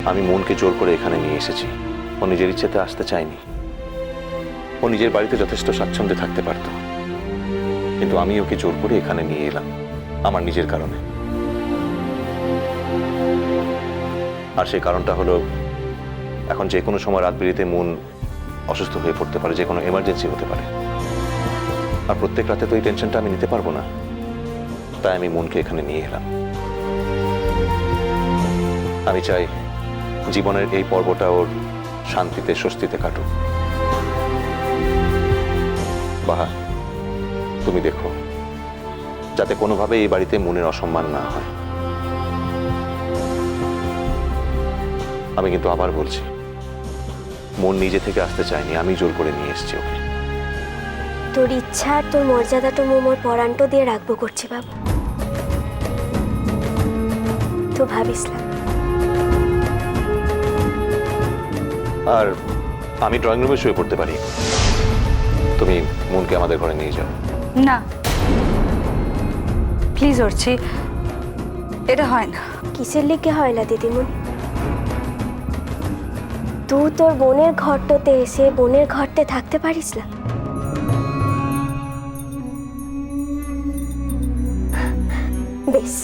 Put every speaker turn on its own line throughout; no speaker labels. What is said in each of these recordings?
আমি মনকে জোর করে এখানে নিয়ে এসেছি। ও নিজের ইচ্ছেতে আসতে চায়নি। ও নিজের বাড়িতে যথেষ্ট স্বাচ্ছন্দ্যে থাকতে পারত, কিন্তু আমি ওকে জোর করে এখানে নিয়ে এলাম আমার নিজের কারণে। আর সেই কারণটা হলো, এখন যে কোনো সময় রাত বিরেতে মন অসুস্থ হয়ে পড়তে পারে, যে কোনো এমার্জেন্সি হতে পারে। আর প্রত্যেক রাতে তো এই টেনশনটা আমি নিতে পারবো না, তাই আমি মনকে এখানে নিয়ে এলাম। আমি চাই জীবনের এই পর্বটা ওর শান্তিতে স্বস্তিতে কাটুক। বাহা, তুমি দেখো যাতে কোনোভাবে এই বাড়িতে মনের অসম্মান না হয়। আমি কিন্তু আবার বলছি, মন নিজে থেকে আসতে চায়নি, আমি জোর করে নিয়ে এসেছি ওকে।
তোর ইচ্ছা আর তোর মর্যাদাটা মোর পরাণটো দিয়ে রাখবো করছি বাবু। তো ভাবিস না।
আর আমি ড্রয়িং রুমে শুয়ে পড়তে পারি, তুমি মনকে আমাদের ঘরে নিয়ে যাও।
না প্লিজ অর্চি, এটা হয় না।
কিসের লিগে হয় না দিদিমণি? তুই তোর বোনের ঘরটাতে এসে বোনের ঘরতে থাকতে পারিস না? বেশ,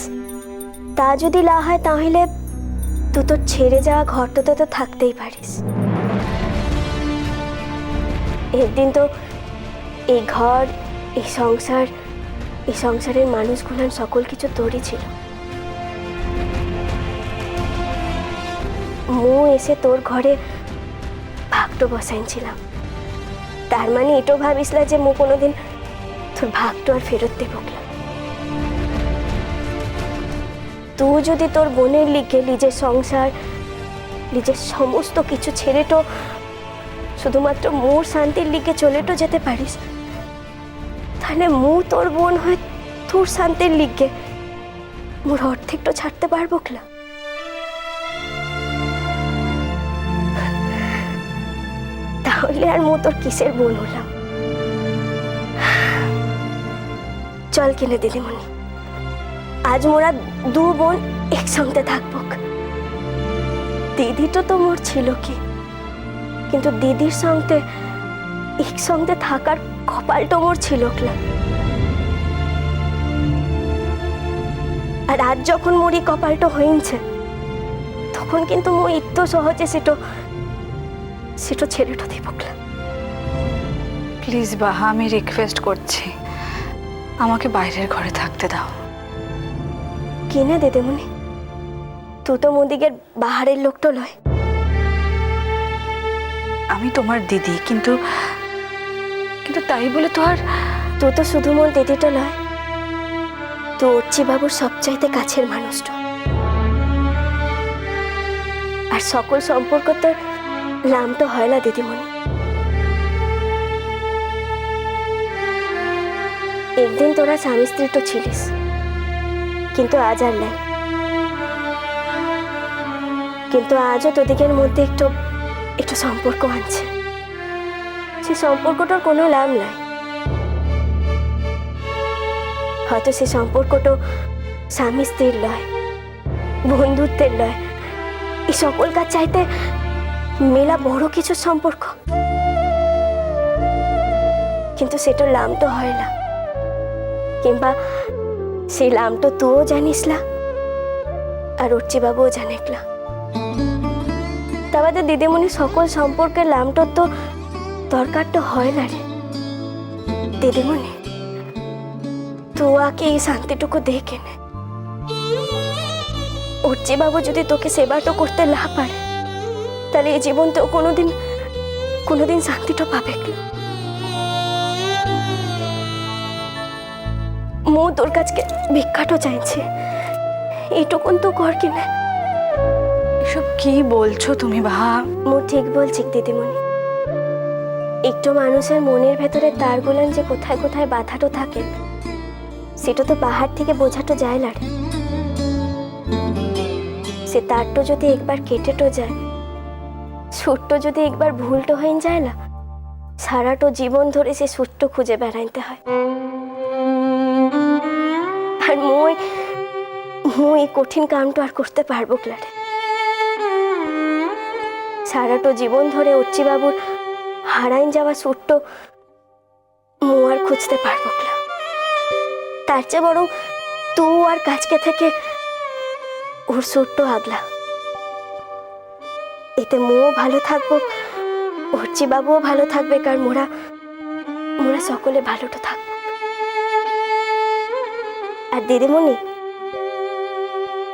তা যদি না হয় তাহলে তুই তোর ছেড়ে যাওয়া ঘরটাতে তো থাকতেই পারিস। একদিন তো এই ঘর, এই সংসার, এই সংসারের মানুষগুলার সকল কিছু তোরই ছিল। মু এসে তোর ঘরে ভাগটো বসাইছিলাম, তার মানে এটাও ভাবিস না যে মু কোনোদিন তোর ভাগটো আর ফেরত দেব না। তুই যদি তোর বোনের লিগে নিজের সংসার, নিজের সমস্ত কিছু ছেড়ে তো শুধুমাত্র মোর শান্তির লিগে চলে তো যেতে পারিস, তাহলে মু তোর বোন হয় তোর শান্তির লিগে মোর অর্ধেক তো ছাড়তে পারবো না। তাহলে আর মু তোর কিসের বোন হলাম? চল কিনে দিদিমণি, আজ মোরা দু বোন একসঙ্গে থাকবো। দিদি তো মোর ছিল কি, কিন্তু দিদির সঙ্গে একসঙ্গে থাকার কপালটা মোর ছিল না। আর আজ যখন মোর এই কপালটা হয়েছে, তখন কিন্তু মো এত সহজে সেটা ছেড়েটা দিব না।
প্লিজ বাহা, আমি রিকোয়েস্ট করছি, আমাকে বাইরের ঘরে থাকতে দাও।
কিনে দিদিমণি, তুই তো মোদিকের বাহারের লোকটা লয়।
আমি তোমার দিদি, কিন্তু কিন্তু তাই বলে তো আর।
তুই তো শুধু মোর দিদিটা লয়, তুই অর্চি বাবুর সবচাইতে কাছের মানুষটা। আর সকল সম্পর্ক তোর নাম তো হয় না দিদিমণি। একদিন তোরা স্বামী স্ত্রী তো ছিলিস, কিন্তু আজ আর নাই। কিন্তু আজও তোদিকের মধ্যে একটু একটু সম্পর্ক আনছে। সে সম্পর্কটার কোনো লাভ নাই। হয়তো সে সম্পর্কটা স্বামী স্ত্রীর লয়, বন্ধুত্বের লয়, এই সকল কাজ চাইতে মেলা বড় কিছু সম্পর্ক, কিন্তু সেটার নাম তো হয় না। কিংবা সেই নামটা তুইও জানিস না, আর অর্চি বাবুও জানে না। তা বাদে দিদিমণি, সকল সম্পর্কের নামটা তো দরকার তো হয় না রে দিদিমণি। তুই আগে এই শান্তিটুকু দেখে নে। অর্চি বাবু যদি তোকে সেবাটা করতে না পারে, তাহলে এই জীবন তো কোনোদিন শান্তিটা পাবে না। মু তোর কাছকে ভিক্ষাটো চাইছে, এইটুকুন তো কর কিনা।
এসব কি বলছো তুমি বাহা?
মু ঠিক বলছি দিদিমণি। একটু মানুষের মনের ভেতরে তারগুলান যে কোথায় কোথায় বাধাটো থাকে, সেটা তো বাহার থেকে বোঝাটো যায় না রে। সে তারটো যদি একবার কেটেটো যায়, সুরটো যদি একবার ভুলটো হয়ে যায় না, সারাটো জীবন ধরে সে সুরটো খুঁজে বেড়াইতে হয়। আর মই এই কঠিন কামটা আর করতে পারবো না রে। সারাটো জীবন ধরে অর্চিবাবুর হারাইন যাওয়া সুটটো মু আর খুঁজতে পারবো না। তার চেয়ে বরং তু আর কাজকে থেকে ওর সুটটো আগলা, এতে মুও ভালো থাকবো, অর্চিবাবুও ভালো থাকবে, কার মোরা সকলে ভালোটা থাকবো। আর দিদিমণি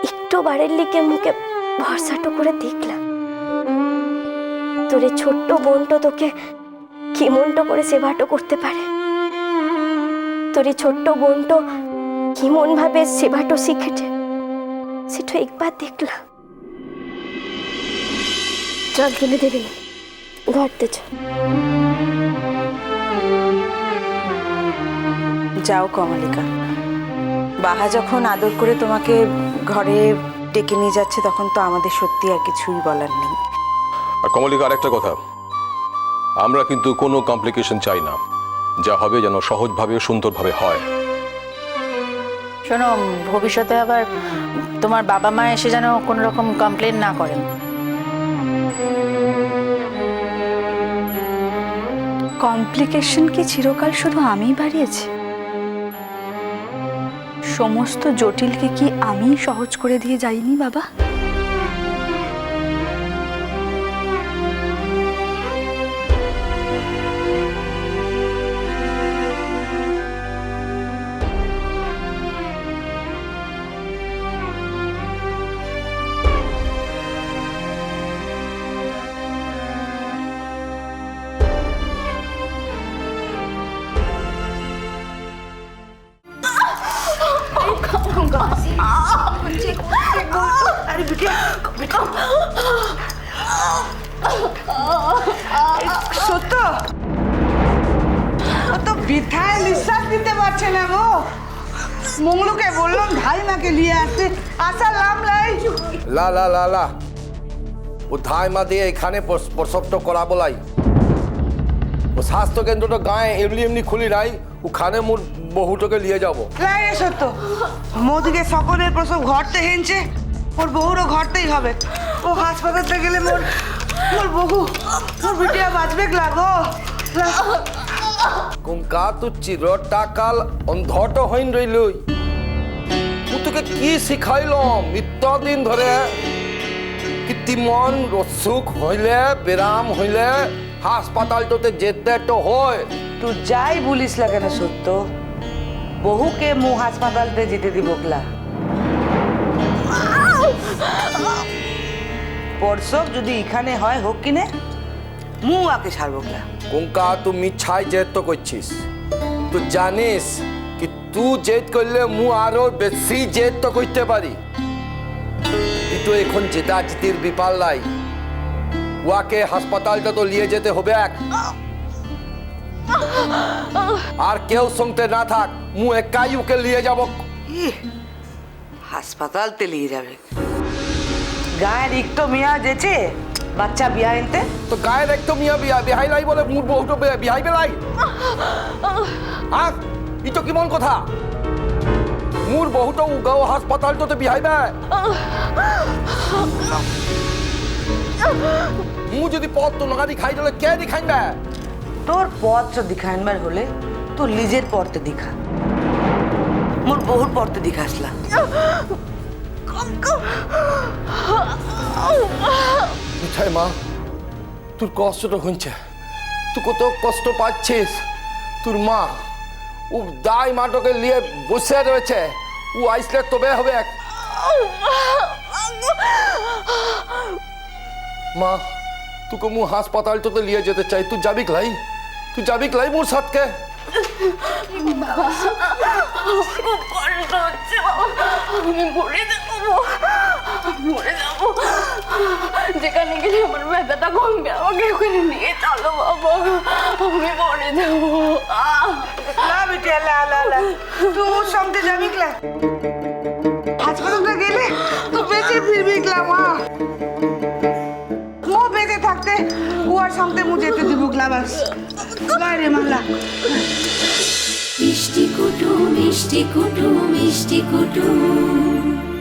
একটু বাড়ির লিগে মুখে ভরসাটো করে দেখলাম, তোর এই ছোট্ট বোনটো তোকে কি মনটো করে সেবাটো করতে পারে, তোর এই ছোট্ট বোনটো কি মন ভাবে সেবাটো শিখেছে, সেটা একবার দেখলাম। চল তুলে দেবে ঘরতে চল।
যাও কমলিকা, বাহা যখন আদর করে তোমাকে ঘরে ডেকে নিয়ে যাচ্ছে তখন তো আমাদের সত্যি আর কিছুই বলার নেই।
আর কমলিকা, আরেকটা কথা, আমরা কিন্তু কোনো কমপ্লিকেশন চাই না, যা হবে যেন সহজভাবে সুন্দরভাবে হয়।
শোনো, ভবিষ্যতে আবার তোমার বাবা মা এসে যেন কোনো রকম কমপ্লেন না করেন।
কমপ্লিকেশন কি চিরকাল শুধু আমিই বাড়িয়েছি? সমস্ত জটিলকে কি আমি সহজ করে দিয়ে যাইনি বাবা?
সত্য ও তো বৃথায় নিঃশ্বাস দিতে পারছে না গো। মঙ্গলুকে বললাম ধাই মাকে নিয়ে আসতে, আসা লাভ নাই।
লা লা লা লা ও ধাই মা দিয়ে এখানে প্রসবটা করা বলাই। ও স্বাস্থ্য কেন্দ্রটা গায়ে এমনি এমনি খুলি নাই, ওখানে মোর বহুটাকে নিয়ে যাব।
লাই রে সত্য, মোদিকে সকলের প্রসব ঘরতে হেনছে, ওর বহুরও ঘরতেই হবে। ও হাসপাতালে গেলে মোর বহু মোর বিটিয়া বাঁচবে লাগো।
কুমকা তু চিরটা কাল অন্ধট হইন রইলই। ও তোকে কি শিখাইলাম ইত্য দিন ধরে? কীর্তিমন অসুখ হইলে বেরাম হইলে হাসপাতালটাতে যেতে তো হয়।
তুই যাই বলিস লাগে না সত্য, বহুকে মু হাসপাতালতে যেতে দিব ক্লা। প্রসব যদি এখানে হয় হোক কিনে মু আকে ছাড়বো ক্লা।
কুমকা তুই মিছাই জেদ তো করছিস। তুই জানিস কি তুই জেদ করলে মু আরো বেশি জেদ তো করতে পারি। কিন্তু এখন জেতা জিতির বিপাল নাই, ওয়াকে হাসপাতালটা তো নিয়ে যেতে হবে। আর কেউ সঙ্গে না থাক, মু একাই ওকে নিয়ে যাব।
হাসপাতালতে নিয়ে যাবে? গায়ের একটু মিয়া যেছে বাচ্চা বিয়া এনতে
তো গায়ের একদম মিয়া বিহাই লাই বলে মুর বহুটো বিহাই বেলাই। আর ই তো কেমন কথা? মুর বহুটো গাও হাসপাতালটাতে বিহাইবে। মু যদি পথ তো নগাদি খাই দিলে কে দিখাইবে?
তোর পথ দিখাইবার হলে তোর নিজের পড়তে দিখা, মোর বহুর পড়তে দিখাসলা।
মিঠাই মা, তোর কষ্টটা হচ্ছে, তুই কত কষ্ট পাচ্ছিস। তোর মা ও দাই মাটোকে নিয়ে বসে রয়েছে, ও আইসলে তবে হবে। মা, তোকে মু হাসপাতালটাতে নিয়ে যেতে চাই, তুই যাবি ক্লাই? তুই যাবি ক্লাই মোর সাথে?
আমি মরে যাবো, যেখানে গেলে আমার ব্যথাটা কমবে, আমাকে ওখানে নিয়ে চলো বাবা, আমি মরে যাবো।
লা বিটিয়া লা লা লা, তুই মোর সঙ্গে যাবি ক্লা? হাসপাতালে গেলে তুই বেঁচে ফিরবি ক্লা মা। মো বেঁচে থাকতে উয়ার সঙ্গে মু যেতে দিব ক্লা বাস। লা রে মালা।
মিষ্টি কুটুম মিষ্টি কুটুম মিষ্টি কুটুম।